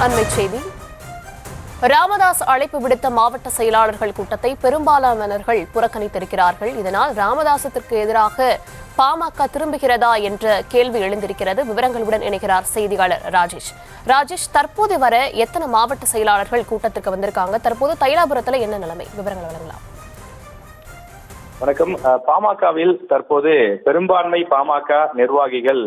அண்மைச் செய்தி. ராமதாஸ் அழைப்பு விடுத்த மாவட்ட செயலாளர்கள் கூட்டத்தை பெரும்பாலானவர்கள் புறக்கணித்திருக்கிறார்கள். இதனால் ராமதாசத்திற்கு எதிராக பாமக திரும்புகிறதா என்ற கேள்வி எழுந்திருக்கிறது. விவரங்களுடன் இணைகிறார் செய்தியாளர் ராஜேஷ், தற்போது வர எத்தனை மாவட்ட செயலாளர்கள் கூட்டத்திற்கு வந்திருக்காங்க? தற்போது தைலாபுரத்துல என்ன நிலைமை? விவரங்கள் வழங்கலாம். வணக்கம். பாமகவில் தற்போது பெரும்பான்மை பாமக நிர்வாகிகள்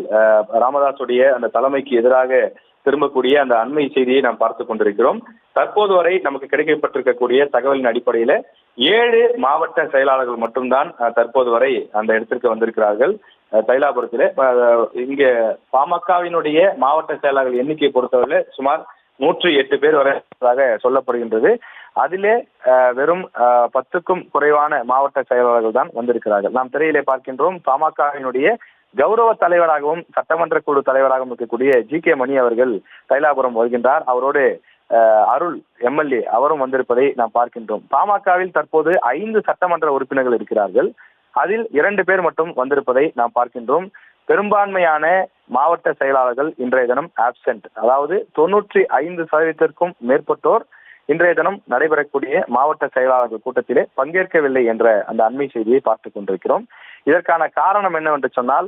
ராமதாசுடைய அந்த தலைமைக்கு எதிராக திரும்பக்கூடிய அந்த அண்மை செய்தியை நாம் பார்த்து கொண்டிருக்கிறோம். தற்போது வரை நமக்கு கிடைக்கப்பட்டிருக்கக்கூடிய தகவலின் அடிப்படையில 7 மாவட்ட செயலாளர்கள் மட்டும்தான் தற்போது வரை அந்த இடத்திற்கு வந்திருக்கிறார்கள். தைலாபுரத்திலே இங்க பாமகவினுடைய மாவட்ட செயலாளர்கள் எண்ணிக்கையை பொறுத்தவரை சுமார் 108 பேர் வரை சொல்லப்படுகின்றது. அதிலே வெறும் 10க்கும் குறைவான மாவட்ட செயலாளர்கள் தான் வந்திருக்கிறார்கள். நாம் திரையிலே பார்க்கின்றோம். பாமகவினுடைய கௌரவ தலைவராகவும் சட்டமன்ற குழு தலைவராகவும் இருக்கக்கூடிய ஜி.கே. மணி அவர்கள் தைலாபுரம் வருகின்றார். அவரோடு அருள் எம்எல்ஏ அவரும் வந்திருப்பதை நாம் பார்க்கின்றோம். பாமகவில் தற்போது 5 சட்டமன்ற உறுப்பினர்கள் இருக்கிறார்கள். அதில் 2 பேர் மட்டும் வந்திருப்பதை நாம் பார்க்கின்றோம். பெரும்பான்மையான மாவட்ட செயலாளர்கள் இன்றைய தினம் ஆப்சென்ட், அதாவது 95% மேற்பட்டோர் இன்றைய தினம் நடைபெறக்கூடிய மாவட்ட செயலாளர்கள் கூட்டத்திலே பங்கேற்கவில்லை என்ற அந்த அண்மை செய்தியை பார்த்துக் கொண்டிருக்கிறோம். இதற்கான காரணம் என்னவென்று சொன்னால்,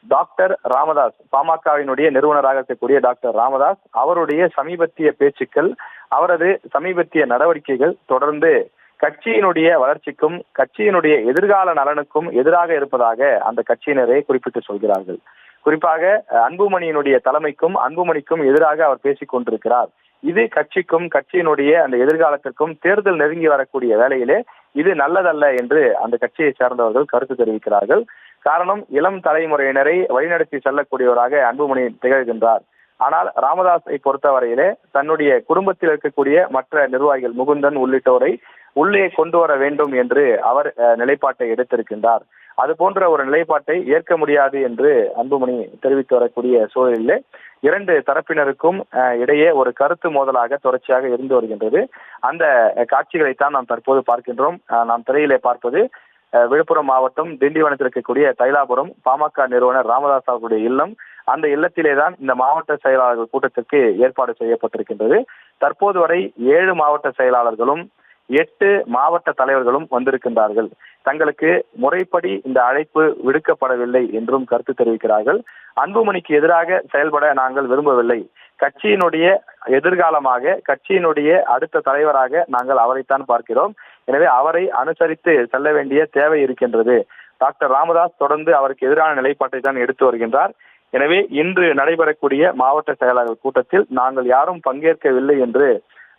டாக்டர் ராமதாஸ், பாமகவினுடைய நிறுவனராக இருக்கக்கூடிய டாக்டர் ராமதாஸ் அவருடைய சமீபத்திய பேச்சுக்கள், அவரது சமீபத்திய நடவடிக்கைகள் தொடர்ந்து கட்சியினுடைய வளர்ச்சிக்கும் கட்சியினுடைய எதிர்கால நலனுக்கும் எதிராக இருப்பதாக அந்த கட்சியினரை குறிப்பிட்டு சொல்கிறார்கள். குறிப்பாக அன்புமணியினுடைய தலைமைக்கும் அன்புமணிக்கும் எதிராக அவர் பேசிக் கொண்டிருக்கிறார். இது கட்சிக்கும் கட்சியினுடைய அந்த எதிர்காலத்திற்கும் தேர்தல் நெருங்கி வரக்கூடிய வேளையிலே இது நல்லதல்ல என்று அந்த கட்சியை சேர்ந்தவர்கள் கருத்து தெரிவிக்கிறார்கள். காரணம், இளம் தலைமுறையினரை வழிநடத்தி செல்லக்கூடியவராக அன்புமணி திகழ்கின்றார். ஆனால் ராமதாஸை பொறுத்தவரையிலே தன்னுடைய குடும்பத்தில் இருக்கக்கூடிய மற்ற நிர்வாகிகள் முகுந்தன் உள்ளிட்டோரை உள்ளே கொண்டு வர வேண்டும் என்று அவர் நிலைப்பாட்டை எடுத்திருக்கின்றார். அது போன்ற ஒரு நிலைப்பாட்டை ஏற்க முடியாது என்று அன்புமணி தெரிவித்து வரக்கூடிய சூழலிலே 2 தரப்பினருக்கும் இடையே ஒரு கருத்து மோதலாக தொடர்ச்சியாக இருந்து வருகின்றது. அந்த காட்சிகளைத்தான் நாம் தற்போது பார்க்கின்றோம். நாம் திரையிலே பார்ப்பது விழுப்புரம் மாவட்டம் திண்டிவனத்தில் இருக்கக்கூடிய தைலாபுரம் பாமக நிறுவனர் ராமதாஸ் அவர்களுடைய இல்லம். அந்த இல்லத்திலே தான் இந்த மாவட்ட செயலாளர்கள் கூட்டத்திற்கு ஏற்பாடு செய்யப்பட்டிருக்கின்றது. தற்போது வரை 7 மாவட்ட செயலாளர்களும் 8 மாவட்ட தலைவர்களும் வந்திருக்கின்றார்கள். தங்களுக்கு முறைப்படி இந்த அழைப்பு விடுக்கப்படவில்லை என்றும் கருத்து தெரிவிக்கிறார்கள். அன்புமணிக்கு எதிராக செயல்பட நாங்கள் விரும்பவில்லை. கட்சியினுடைய எதிர்காலமாக கட்சியினுடைய அடுத்த தலைவராக நாங்கள் அவரைத்தான் பார்க்கிறோம். எனவே அவரை அனுசரித்து செல்ல வேண்டிய தேவை இருக்கின்றது. டாக்டர் ராமதாஸ் தொடர்ந்து அவருக்கு எதிரான நிலைப்பாட்டை தான் எடுத்து வருகின்றார். எனவே இன்று நடைபெறக்கூடிய மாவட்ட செயலாளர்கள் கூட்டத்தில் நாங்கள் யாரும் பங்கேற்கவில்லை என்று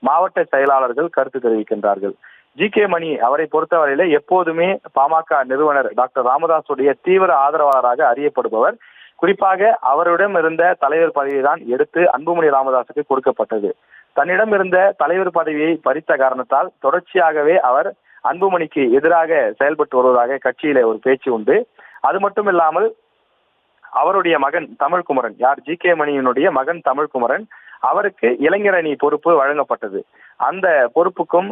மாவட்ட செயலாளர்கள் கருத்து தெரிவிக்கின்றார்கள். ஜி.கே. மணி அவரை பொறுத்தவரையிலே எப்போதுமே பாமக நிறுவனர் டாக்டர் ராமதாசுடைய தீவிர ஆதரவாளராக அறியப்படுபவர். குறிப்பாக அவரிடம் இருந்த தலைவர் பதவியை தான் எடுத்து அன்புமணி ராமதாசுக்கு கொடுக்கப்பட்டது. தன்னிடம் இருந்த தலைவர் பதவியை பறித்த காரணத்தால் தொடர்ச்சியாகவே அவர் அன்புமணிக்கு எதிராக செயல்பட்டு வருவதாக கட்சியிலே ஒரு பேச்சு உண்டு. அது மட்டும் இல்லாமல் அவருடைய மகன் தமிழ்குமரன், ஜி.கே. மணியினுடைய மகன் தமிழ்குமரன், அவருக்கு இளைஞரணி பொறுப்பு வழங்கப்பட்டது. அந்த பொறுப்புக்கும்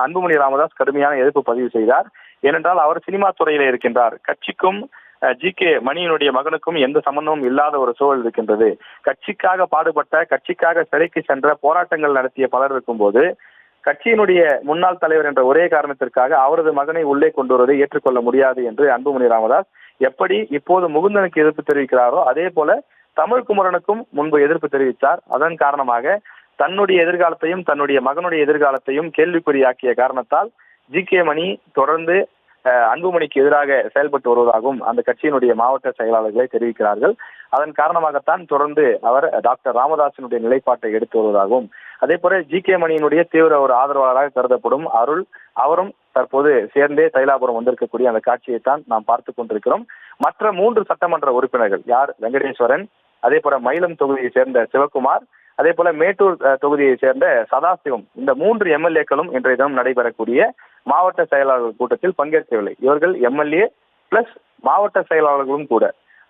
அன்புமணி ராமதாஸ் கடுமையான எதிர்ப்பு பதிவு செய்தார். ஏனென்றால் அவர் சினிமா துறையிலே இருக்கின்றார். கட்சிக்கும் ஜி.கே. மணியினுடைய மகனுக்கும் எந்த சம்பந்தமும் இல்லாத ஒரு சூழல் இருக்கின்றது. கட்சிக்காக பாடுபட்ட, கட்சிக்காக சிறைக்கு சென்ற, போராட்டங்கள் நடத்திய பலர் இருக்கும்போது கட்சியினுடைய முன்னாள் தலைவர் என்ற ஒரே காரணத்திற்காக அவரது மகனை உள்ளே கொண்டு வருவதை ஏற்றுக்கொள்ள முடியாது என்று அன்புமணி ராமதாஸ் எப்படி இப்போது முகுந்தனுக்கு எதிர்ப்பு தெரிவிக்கிறாரோ அதே போல தமிழ்குமரனுக்கும் முன்பு எதிர்ப்பு தெரிவித்தார். அதன் காரணமாக தன்னுடைய எதிர்காலத்தையும் தன்னுடைய மகனுடைய எதிர்காலத்தையும் கேள்விக்குறியாக்கிய காரணத்தால் ஜி.கே. மணி தொடர்ந்து அன்புமணிக்கு எதிராக செயல்பட்டு வருவதாகவும் அந்த கட்சியினுடைய மாவட்ட செயலாளர்களை தெரிவிக்கிறார்கள். அதன் காரணமாகத்தான் தொடர்ந்து அவர் டாக்டர் ராமதாசினுடைய நிலைப்பாட்டை எடுத்து வருவதாகவும், அதே போல ஜி.கே. மணியினுடைய தீவிர ஒரு ஆதரவாளராக கருதப்படும் அருள் அவரும் தற்போது சேர்ந்தே தைலாபுரம் வந்திருக்கக்கூடிய அந்த காட்சியைத்தான் நாம் பார்த்து கொண்டிருக்கிறோம். மற்ற 3 சட்டமன்ற உறுப்பினர்கள் வெங்கடேஸ்வரன், அதே போல மயிலம் தொகுதியை சேர்ந்த சிவகுமார், அதே போல மேட்டூர் தொகுதியை சேர்ந்த சதாசிவம், இந்த 3 எம்எல்ஏக்களும் இன்றைய தினம் நடைபெறக்கூடிய மாவட்ட செயலாளர்கள் கூட்டத்தில் பங்கேற்கவில்லை. இவர்கள் எம்எல்ஏ பிளஸ் மாவட்ட செயலாளர்களும் கூட.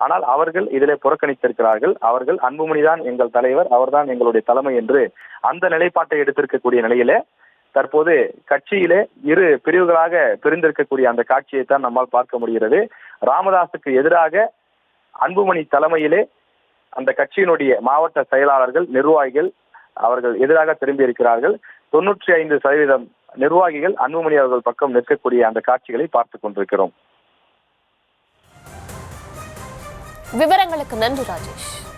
ஆனால் அவர்கள் இதிலே புறக்கணித்திருக்கிறார்கள். அவர்கள் அன்புமணிதான் எங்கள் தலைவர், அவர்தான் எங்களுடைய தலைமை என்று அந்த நிலைப்பாட்டை எடுத்திருக்கக்கூடிய நிலையிலே தற்போது கட்சியிலே 2 பிரிவுகளாக பிரிந்திருக்கக்கூடிய அந்த காட்சியை தான் நம்மால் பார்க்க முடிகிறது. ராமதாசுக்கு எதிராக அன்புமணி தலைமையிலே அந்த கட்சியினுடைய மாவட்ட செயலாளர்கள், நிர்வாகிகள் அவர்கள் எதிராக திரும்பி இருக்கிறார்கள். 95% நிர்வாகிகள் அன்புமணி அவர்கள் பக்கம் நிற்கக்கூடிய அந்த காட்சிகளை பார்த்துக் கொண்டிருக்கிறோம். விவரங்களுக்கு நன்றி ராஜேஷ்.